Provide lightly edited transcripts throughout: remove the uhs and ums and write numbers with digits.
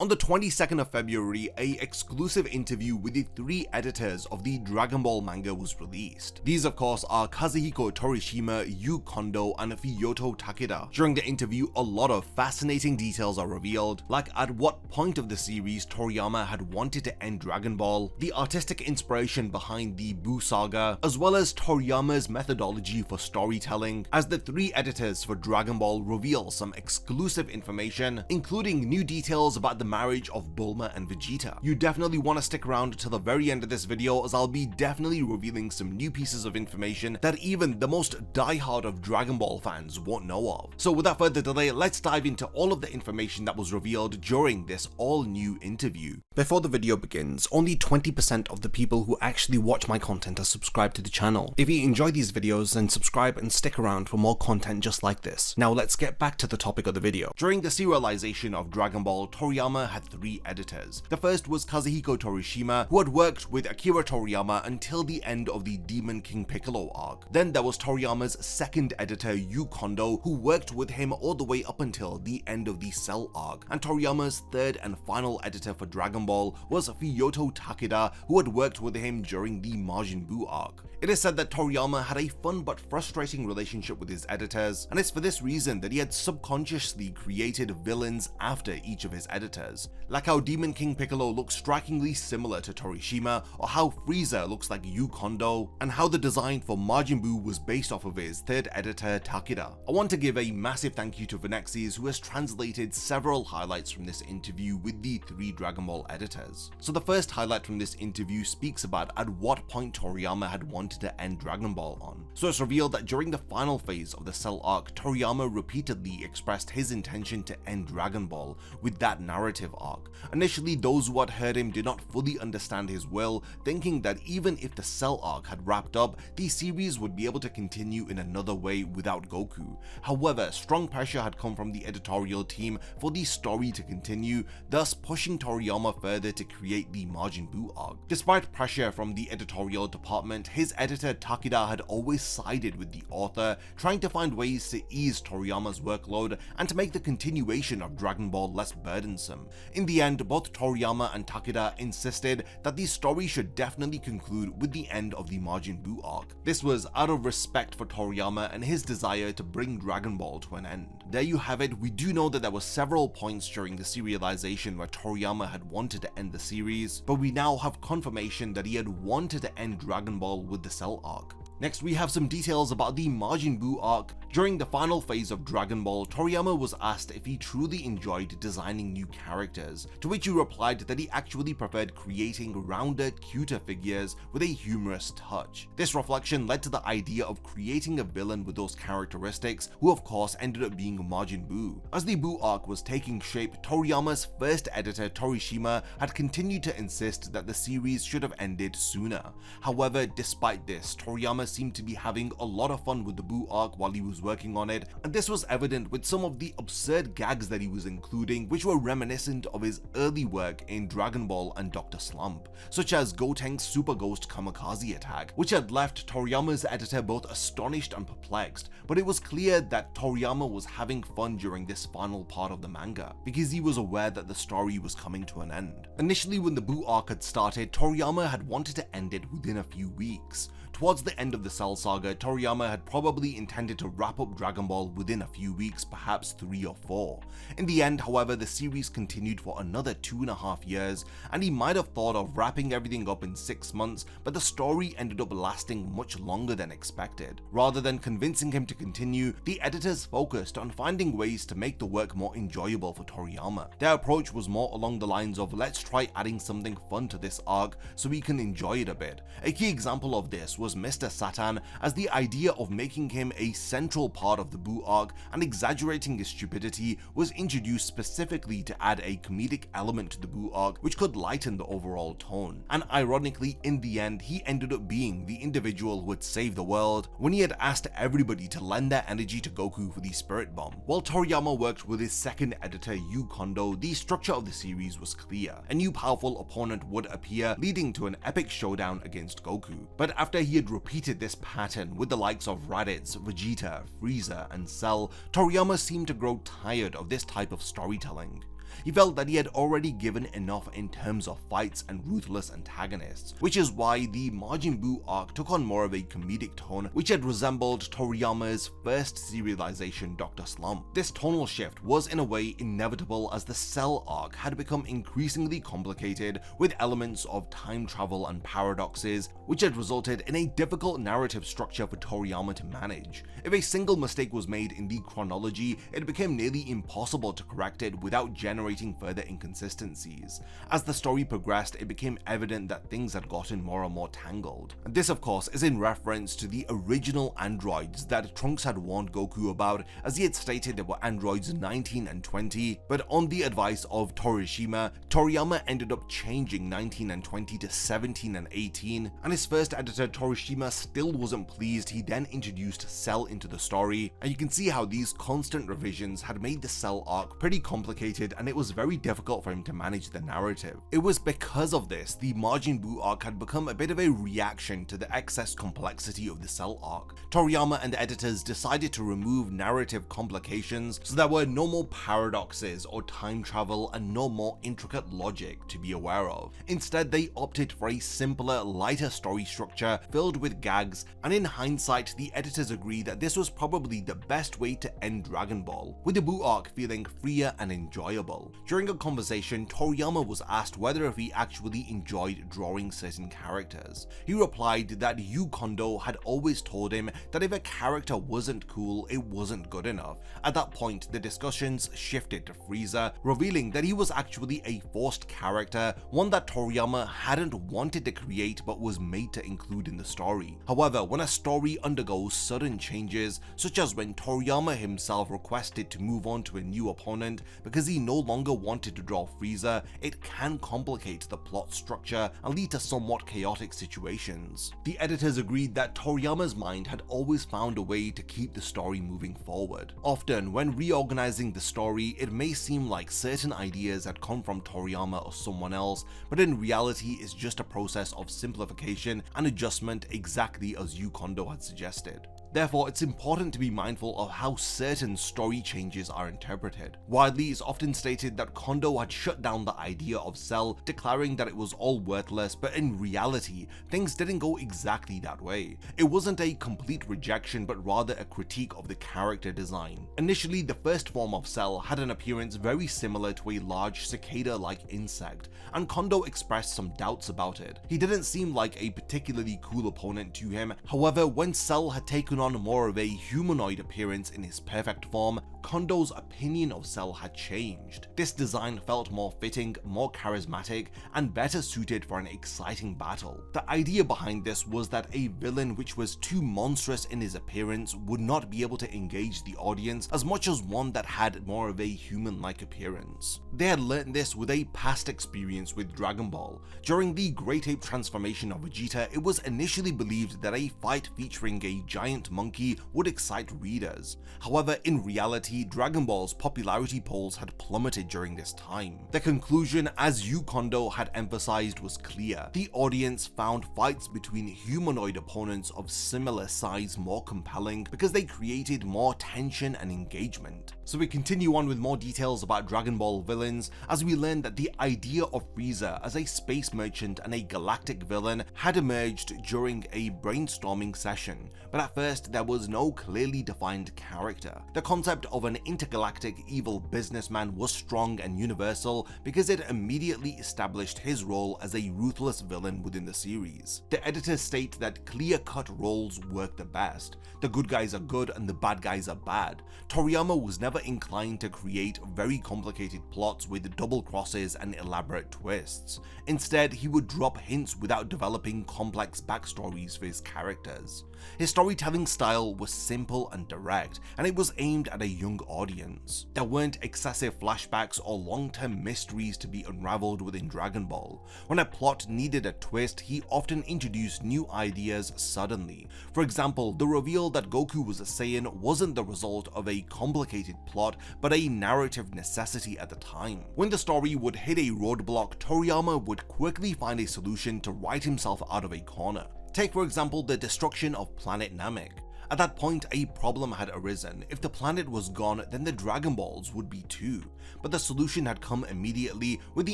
On the 22nd of February, an exclusive interview with the 3 editors of the Dragon Ball manga was released. These of course are Kazuhiko Torishima, Yu Kondo, and Fuyuto Takeda. During the interview, a lot of fascinating details are revealed, like at what point of the series Toriyama had wanted to end Dragon Ball, the artistic inspiration behind the Buu saga, as well as Toriyama's methodology for storytelling, as the 3 editors for Dragon Ball reveal some exclusive information, including new details about the marriage of Bulma and Vegeta. You definitely want to stick around till the very end of this video, as I'll be definitely revealing some new pieces of information that even the most diehard of Dragon Ball fans won't know of. So without further delay, let's dive into all of the information that was revealed during this all-new interview. Before the video begins, only 20% of the people who actually watch my content are subscribed to the channel. If you enjoy these videos, then subscribe and stick around for more content just like this. Now let's get back to the topic of the video. During the serialization of Dragon Ball, Toriyama had 3 editors. The first was Kazuhiko Torishima, who had worked with Akira Toriyama until the end of the Demon King Piccolo arc. Then there was Toriyama's second editor, Yu Kondo, who worked with him all the way up until the end of the Cell arc. And Toriyama's third and final editor for Dragon Ball was Fuyuto Takeda, who had worked with him during the Majin Buu arc. It is said that Toriyama had a fun but frustrating relationship with his editors, and it's for this reason that he had subconsciously created villains after each of his editors. Like how Demon King Piccolo looks strikingly similar to Torishima, or how Frieza looks like Yu Kondo, and how the design for Majin Buu was based off of his third editor Takeda. I want to give a massive thank you to Venexes, who has translated several highlights from this interview with the 3 Dragon Ball editors. So the first highlight from this interview speaks about at what point Toriyama had wanted to end Dragon Ball on. So it's revealed that during the final phase of the Cell arc, Toriyama repeatedly expressed his intention to end Dragon Ball with that narrative arc. Initially, those who had heard him did not fully understand his will, thinking that even if the Cell arc had wrapped up, the series would be able to continue in another way without Goku. However, strong pressure had come from the editorial team for the story to continue, thus pushing Toriyama further to create the Majin Buu arc. Despite pressure from the editorial department, his editor Takeda had always sided with the author, trying to find ways to ease Toriyama's workload and to make the continuation of Dragon Ball less burdensome. In the end, both Toriyama and Takeda insisted that the story should definitely conclude with the end of the Majin Buu arc. This was out of respect for Toriyama and his desire to bring Dragon Ball to an end. There you have it. We do know that there were several points during the serialization where Toriyama had wanted to end the series, but we now have confirmation that he had wanted to end Dragon Ball with the Cell arc. Next, we have some details about the Majin Buu arc. During the final phase of Dragon Ball, Toriyama was asked if he truly enjoyed designing new characters, to which he replied that he actually preferred creating rounder, cuter figures with a humorous touch. This reflection led to the idea of creating a villain with those characteristics, who of course ended up being Majin Buu. As the Buu arc was taking shape, Toriyama's first editor Torishima had continued to insist that the series should have ended sooner. However, despite this, Toriyama seemed to be having a lot of fun with the Buu arc while he was working on it, and this was evident with some of the absurd gags that he was including, which were reminiscent of his early work in Dragon Ball and Dr. Slump, such as Gotenks' Super Ghost Kamikaze attack, which had left Toriyama's editor both astonished and perplexed. But it was clear that Toriyama was having fun during this final part of the manga, because he was aware that the story was coming to an end. Initially, when the Buu arc had started, Toriyama had wanted to end it within a few weeks. Towards the end of the Cell Saga, Toriyama had probably intended to wrap up Dragon Ball within a few weeks, perhaps 3 or 4. In the end, however, the series continued for another 2.5 years, and he might have thought of wrapping everything up in 6 months, but the story ended up lasting much longer than expected. Rather than convincing him to continue, the editors focused on finding ways to make the work more enjoyable for Toriyama. Their approach was more along the lines of, let's try adding something fun to this arc so we can enjoy it a bit. A key example of this was Mr. Satan, as the idea of making him a central part of the Buu arc and exaggerating his stupidity was introduced specifically to add a comedic element to the Buu arc which could lighten the overall tone. And ironically, in the end, he ended up being the individual who had saved the world when he had asked everybody to lend their energy to Goku for the Spirit Bomb. While Toriyama worked with his second editor Yu Kondo, the structure of the series was clear. A new powerful opponent would appear, leading to an epic showdown against Goku. But after he had repeated this pattern with the likes of Raditz, Vegeta, Frieza, and Cell, Toriyama seemed to grow tired of this type of storytelling. he felt that he had already given enough in terms of fights and ruthless antagonists, which is why the Majin Buu arc took on more of a comedic tone, which had resembled Toriyama's first serialization Dr. Slump. This tonal shift was in a way inevitable as the Cell arc had become increasingly complicated with elements of time travel and paradoxes, which had resulted in a difficult narrative structure for Toriyama to manage. If a single mistake was made in the chronology, it became nearly impossible to correct it without generating further inconsistencies. As the story progressed, it became evident that things had gotten more and more tangled. And this, of course, is in reference to the original androids that Trunks had warned Goku about, as he had stated there were androids 19 and 20, but on the advice of Torishima, Toriyama ended up changing 19 and 20 to 17 and 18, and his first editor Torishima still wasn't pleased. He then introduced Cell into the story, and you can see how these constant revisions had made the Cell arc pretty complicated, and it was very difficult for him to manage the narrative. It was because of this the Majin Buu arc had become a bit of a reaction to the excess complexity of the Cell arc. Toriyama and the editors decided to remove narrative complications so there were no more paradoxes or time travel and no more intricate logic to be aware of. Instead, they opted for a simpler, lighter story structure filled with gags, and in hindsight, the editors agree that this was probably the best way to end Dragon Ball, with the Buu arc feeling freer and enjoyable. During a conversation, Toriyama was asked whether if he actually enjoyed drawing certain characters. He replied that Yu Kondo had always told him that if a character wasn't cool, it wasn't good enough. At that point, the discussions shifted to Frieza, revealing that he was actually a forced character, one that Toriyama hadn't wanted to create but was made to include in the story. However, when a story undergoes sudden changes, such as when Toriyama himself requested to move on to a new opponent because he no longer wanted to draw Frieza, it can complicate the plot structure and lead to somewhat chaotic situations. The editors agreed that Toriyama's mind had always found a way to keep the story moving forward. Often, when reorganizing the story, it may seem like certain ideas had come from Toriyama or someone else, but in reality it's just a process of simplification and adjustment, exactly as Yu Kondo had suggested. Therefore, it's important to be mindful of how certain story changes are interpreted. Widely, it's often stated that Kondo had shut down the idea of Cell, declaring that it was all worthless, but in reality, things didn't go exactly that way. It wasn't a complete rejection, but rather a critique of the character design. Initially, the first form of Cell had an appearance very similar to a large cicada-like insect, and Kondo expressed some doubts about it. He didn't seem like a particularly cool opponent to him. However, when Cell had taken on more of a humanoid appearance in his perfect form, Kondo's opinion of Cell had changed. This design felt more fitting, more charismatic, and better suited for an exciting battle. The idea behind this was that a villain which was too monstrous in his appearance would not be able to engage the audience as much as one that had more of a human-like appearance. They had learned this with a past experience with Dragon Ball. During the Great Ape transformation of Vegeta, it was initially believed that a fight featuring a giant monkey would excite readers. However, in reality, Dragon Ball's popularity polls had plummeted during this time. The conclusion, as Yu Kondo had emphasized, was clear. The audience found fights between humanoid opponents of similar size more compelling because they created more tension and engagement. So we continue on with more details about Dragon Ball villains, as we learn that the idea of Frieza as a space merchant and a galactic villain had emerged during a brainstorming session, but at first there was no clearly defined character. The concept of an intergalactic evil businessman was strong and universal because it immediately established his role as a ruthless villain within the series. The editors state that clear-cut roles work the best. The good guys are good and the bad guys are bad. Toriyama was never inclined to create very complicated plots with double crosses and elaborate twists. Instead, he would drop hints without developing complex backstories for his characters. His storytelling style was simple and direct, and it was aimed at a young audience. There weren't excessive flashbacks or long-term mysteries to be unraveled within Dragon Ball. When a plot needed a twist, he often introduced new ideas suddenly. For example, the reveal that Goku was a Saiyan wasn't the result of a complicated plot, but a narrative necessity at the time. When the story would hit a roadblock, Toriyama would quickly find a solution to write himself out of a corner. Take for example the destruction of planet Namek. At that point, a problem had arisen. If the planet was gone, then the Dragon Balls would be too. But the solution had come immediately with the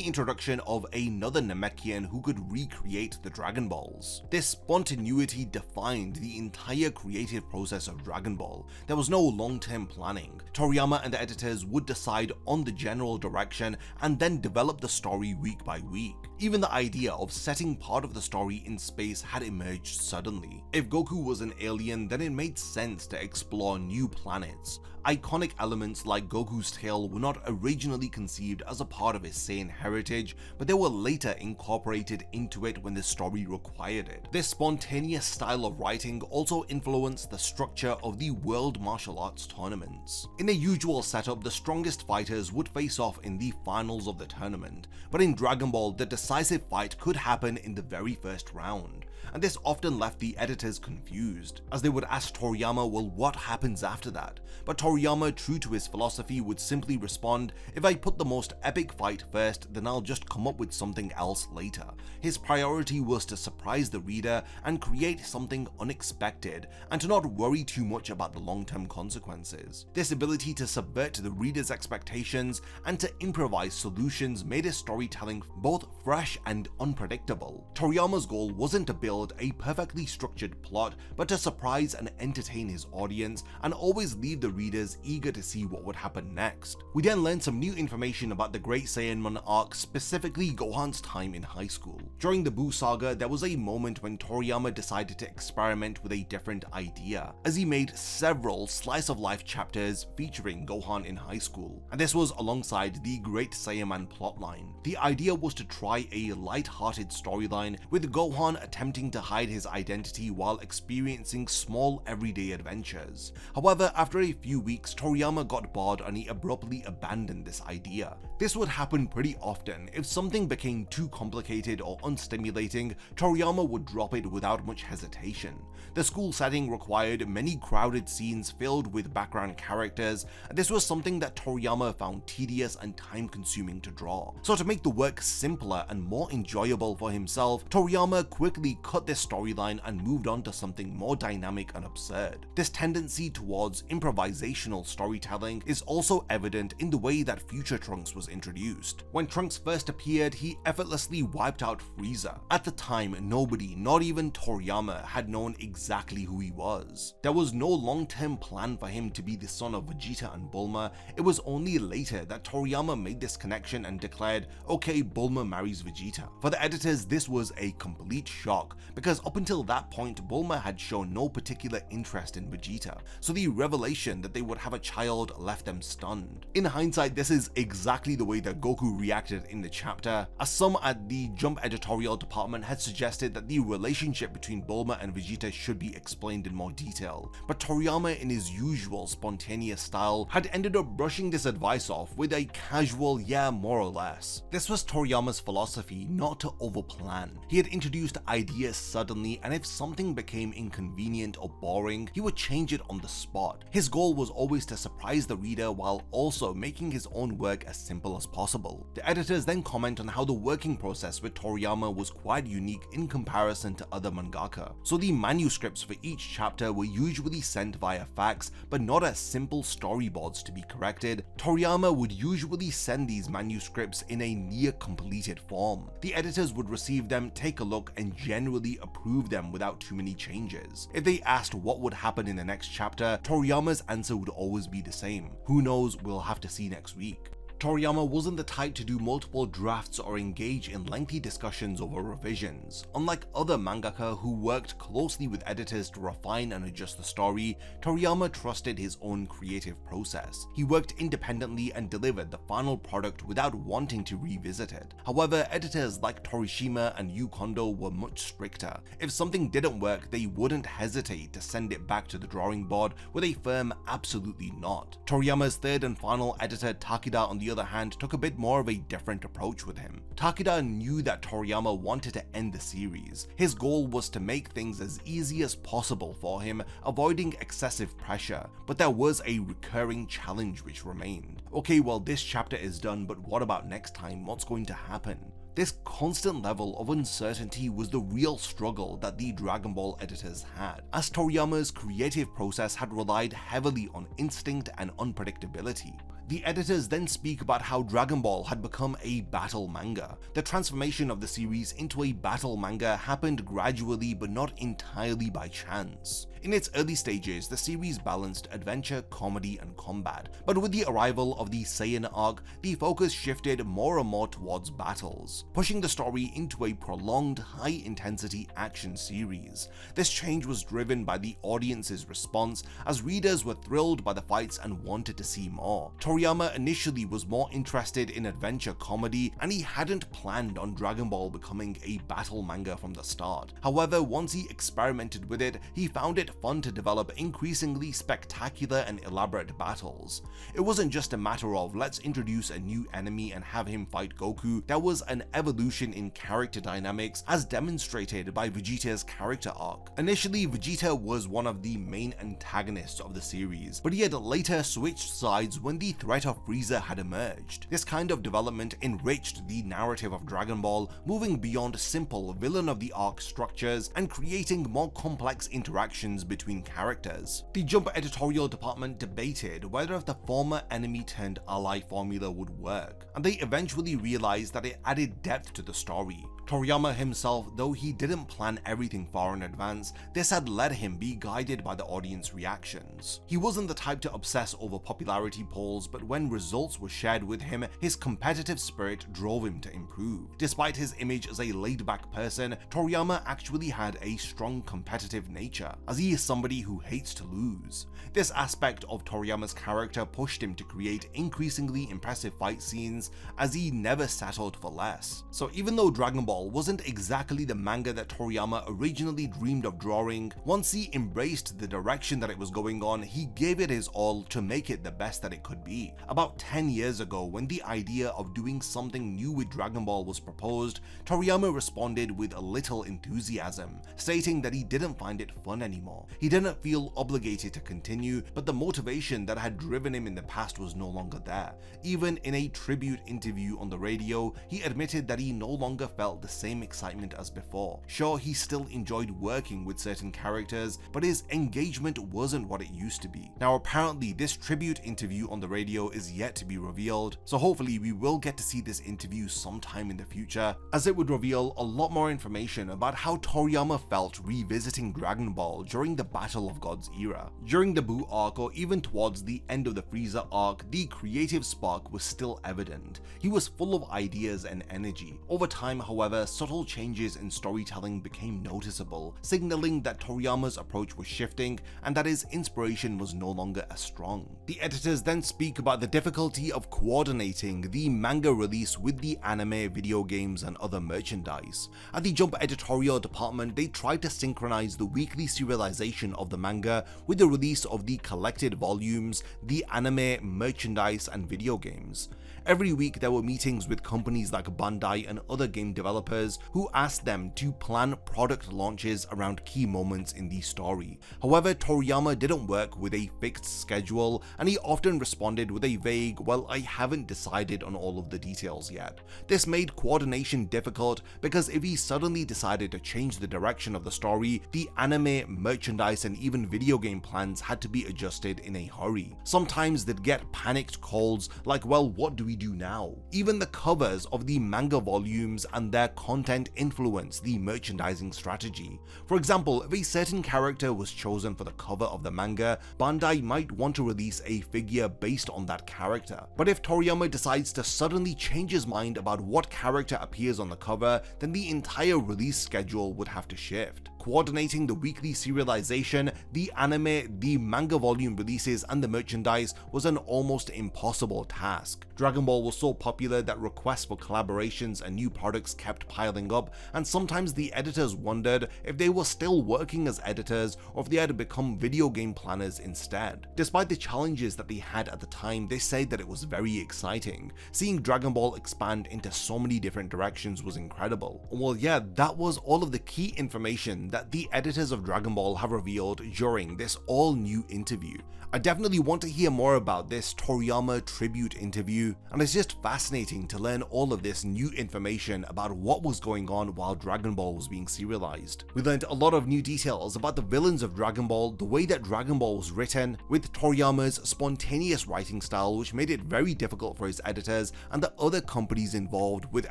introduction of another Namekian who could recreate the Dragon Balls. This spontaneity defined the entire creative process of Dragon Ball. There was no long-term planning. Toriyama and the editors would decide on the general direction and then develop the story week by week. Even the idea of setting part of the story in space had emerged suddenly. If Goku was an alien, then it made sense to explore new planets. Iconic elements like Goku's tail were not originally conceived as a part of his Saiyan heritage, but they were later incorporated into it when the story required it. This spontaneous style of writing also influenced the structure of the World Martial Arts tournaments. In the usual setup, the strongest fighters would face off in the finals of the tournament, but in Dragon Ball, the decisive fight could happen in the very first round. And this often left the editors confused, as they would ask Toriyama, well, what happens after that? But Toriyama, true to his philosophy, would simply respond, if I put the most epic fight first, then I'll just come up with something else later. His priority was to surprise the reader and create something unexpected, and to not worry too much about the long-term consequences. This ability to subvert the reader's expectations and to improvise solutions made his storytelling both fresh and unpredictable. Toriyama's goal wasn't to build a perfectly structured plot, but to surprise and entertain his audience and always leave the readers eager to see what would happen next. We then learned some new information about the Great Saiyaman arc, specifically Gohan's time in high school. During the Buu saga, there was a moment when Toriyama decided to experiment with a different idea, as he made several slice-of-life chapters featuring Gohan in high school, and this was alongside the Great Saiyaman plotline. The idea was to try a light-hearted storyline with Gohan attempting to hide his identity while experiencing small everyday adventures. However, after a few weeks, Toriyama got bored and he abruptly abandoned this idea. This would happen pretty often. If something became too complicated or unstimulating, Toriyama would drop it without much hesitation. The school setting required many crowded scenes filled with background characters, and this was something that Toriyama found tedious and time-consuming to draw. So to make the work simpler and more enjoyable for himself, Toriyama quickly cut this storyline and moved on to something more dynamic and absurd. This tendency towards improvisational storytelling is also evident in the way that Future Trunks was introduced. When Trunks first appeared, he effortlessly wiped out Frieza. At the time, nobody, not even Toriyama, had known exactly who he was. There was no long-term plan for him to be the son of Vegeta and Bulma. It was only later that Toriyama made this connection and declared, okay, Bulma marries Vegeta. For the editors, this was a complete shock, because up until that point, Bulma had shown no particular interest in Vegeta, so the revelation that they would have a child left them stunned. In hindsight, this is exactly the way that Goku reacted in the chapter, as some at the Jump editorial department had suggested that the relationship between Bulma and Vegeta should be explained in more detail, but Toriyama, in his usual spontaneous style, had ended up brushing this advice off with a casual yeah, more or less. This was Toriyama's philosophy, not to overplan. He had introduced ideas suddenly, and if something became inconvenient or boring, he would change it on the spot. His goal was always to surprise the reader while also making his own work as simple as possible. The editors then comment on how the working process with Toriyama was quite unique in comparison to other mangaka. So the manuscripts for each chapter were usually sent via fax, but not as simple storyboards to be corrected. Toriyama would usually send these manuscripts in a near completed form. The editors would receive them, take a look, and generally approve them without too many changes. If they asked what would happen in the next chapter, Toriyama's answer would always be the same. Who knows, we'll have to see next week. Toriyama wasn't the type to do multiple drafts or engage in lengthy discussions over revisions. Unlike other mangaka who worked closely with editors to refine and adjust the story, Toriyama trusted his own creative process. He worked independently and delivered the final product without wanting to revisit it. However, editors like Torishima and Kondo were much stricter. If something didn't work, they wouldn't hesitate to send it back to the drawing board with a firm absolutely not. Toriyama's third and final editor, Takeda, on the other hand, took a bit more of a different approach with him. Takeda knew that Toriyama wanted to end the series. His goal was to make things as easy as possible for him, avoiding excessive pressure, but there was a recurring challenge which remained. Okay, well, this chapter is done, but what about next time? What's going to happen? This constant level of uncertainty was the real struggle that the Dragon Ball editors had, as Toriyama's creative process had relied heavily on instinct and unpredictability. The editors then speak about how Dragon Ball had become a battle manga. The transformation of the series into a battle manga happened gradually but not entirely by chance. In its early stages, the series balanced adventure, comedy, and combat, but with the arrival of the Saiyan arc, the focus shifted more and more towards battles, pushing the story into a prolonged, high-intensity action series. This change was driven by the audience's response, as readers were thrilled by the fights and wanted to see more. Toriyama initially was more interested in adventure comedy, and he hadn't planned on Dragon Ball becoming a battle manga from the start. However, once he experimented with it, he found it fun to develop increasingly spectacular and elaborate battles. It wasn't just a matter of let's introduce a new enemy and have him fight Goku. There was an evolution in character dynamics as demonstrated by Vegeta's character arc. Initially, Vegeta was one of the main antagonists of the series, but he had later switched sides when the threat of Frieza had emerged. This kind of development enriched the narrative of Dragon Ball, moving beyond simple villain of the arc structures and creating more complex interactions between characters. The Jump editorial department debated whether if the former enemy turned ally formula would work, and they eventually realized that it added depth to the story. Toriyama himself, though he didn't plan everything far in advance, this had let him be guided by the audience reactions. He wasn't the type to obsess over popularity polls, but when results were shared with him, his competitive spirit drove him to improve. Despite his image as a laid-back person, Toriyama actually had a strong competitive nature, as he is somebody who hates to lose. This aspect of Toriyama's character pushed him to create increasingly impressive fight scenes, as he never settled for less. So even though Dragon Ball wasn't exactly the manga that Toriyama originally dreamed of drawing, once he embraced the direction that it was going on, he gave it his all to make it the best that it could be. About 10 years ago, when the idea of doing something new with Dragon Ball was proposed, Toriyama responded with a little enthusiasm, stating that he didn't find it fun anymore. He didn't feel obligated to continue, but the motivation that had driven him in the past was no longer there. Even in a tribute interview on the radio, he admitted that he no longer felt the same excitement as before. Sure, he still enjoyed working with certain characters, but his engagement wasn't what it used to be. Now apparently this tribute interview on the radio is yet to be revealed, so hopefully we will get to see this interview sometime in the future, as it would reveal a lot more information about how Toriyama felt revisiting Dragon Ball during the Battle of Gods era. During the Buu arc, or even towards the end of the Frieza arc, the creative spark was still evident. He was full of ideas and energy. Over time, however, subtle changes in storytelling became noticeable, signaling that Toriyama's approach was shifting and that his inspiration was no longer as strong. The editors then speak about the difficulty of coordinating the manga release with the anime, video games, and other merchandise. At the Jump editorial department, they tried to synchronize the weekly serialization of the manga with the release of the collected volumes, the anime, merchandise, and video games. Every week there were meetings with companies like Bandai and other game developers who asked them to plan product launches around key moments in the story. However, Toriyama didn't work with a fixed schedule, and he often responded with a vague, "Well, I haven't decided on all of the details yet." This made coordination difficult because if he suddenly decided to change the direction of the story, the anime, merchandise, and even video game plans had to be adjusted in a hurry. Sometimes they'd get panicked calls like, "Well, what do we do now?" Even the covers of the manga volumes and their content influence the merchandising strategy. For example, if a certain character was chosen for the cover of the manga, Bandai might want to release a figure based on that character. But if Toriyama decides to suddenly change his mind about what character appears on the cover, then the entire release schedule would have to shift. Coordinating the weekly serialization, the anime, the manga volume releases, and the merchandise was an almost impossible task. Dragon Ball was so popular that requests for collaborations and new products kept piling up, and sometimes the editors wondered if they were still working as editors or if they had become video game planners instead. Despite the challenges that they had at the time, they say that it was very exciting. Seeing Dragon Ball expand into so many different directions was incredible. Well, yeah, that was all of the key information that the editors of Dragon Ball have revealed during this all-new interview. I definitely want to hear more about this Toriyama tribute interview, and it's just fascinating to learn all of this new information about what was going on while Dragon Ball was being serialized. We learned a lot of new details about the villains of Dragon Ball, the way that Dragon Ball was written, with Toriyama's spontaneous writing style, which made it very difficult for his editors and the other companies involved with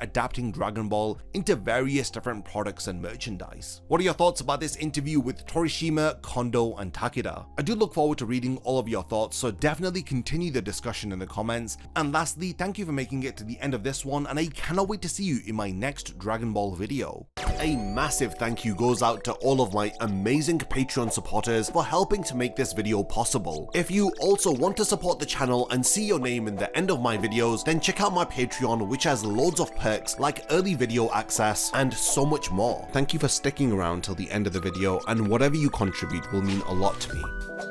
adapting Dragon Ball into various different products and merchandise. What are your thoughts about this interview with Torishima, Kondo, and Takeda? I do look forward to reading all of your thoughts, so definitely continue the discussion in the comments. And lastly, thank you for making it to the end of this one, and I cannot wait to see you in my next Dragon Ball video. A massive thank you goes out to all of my amazing Patreon supporters for helping to make this video possible. If you also want to support the channel and see your name in the end of my videos, then check out my Patreon, which has loads of perks like early video access and so much more. Thank you for sticking around till the end of the video, and whatever you contribute will mean a lot to me.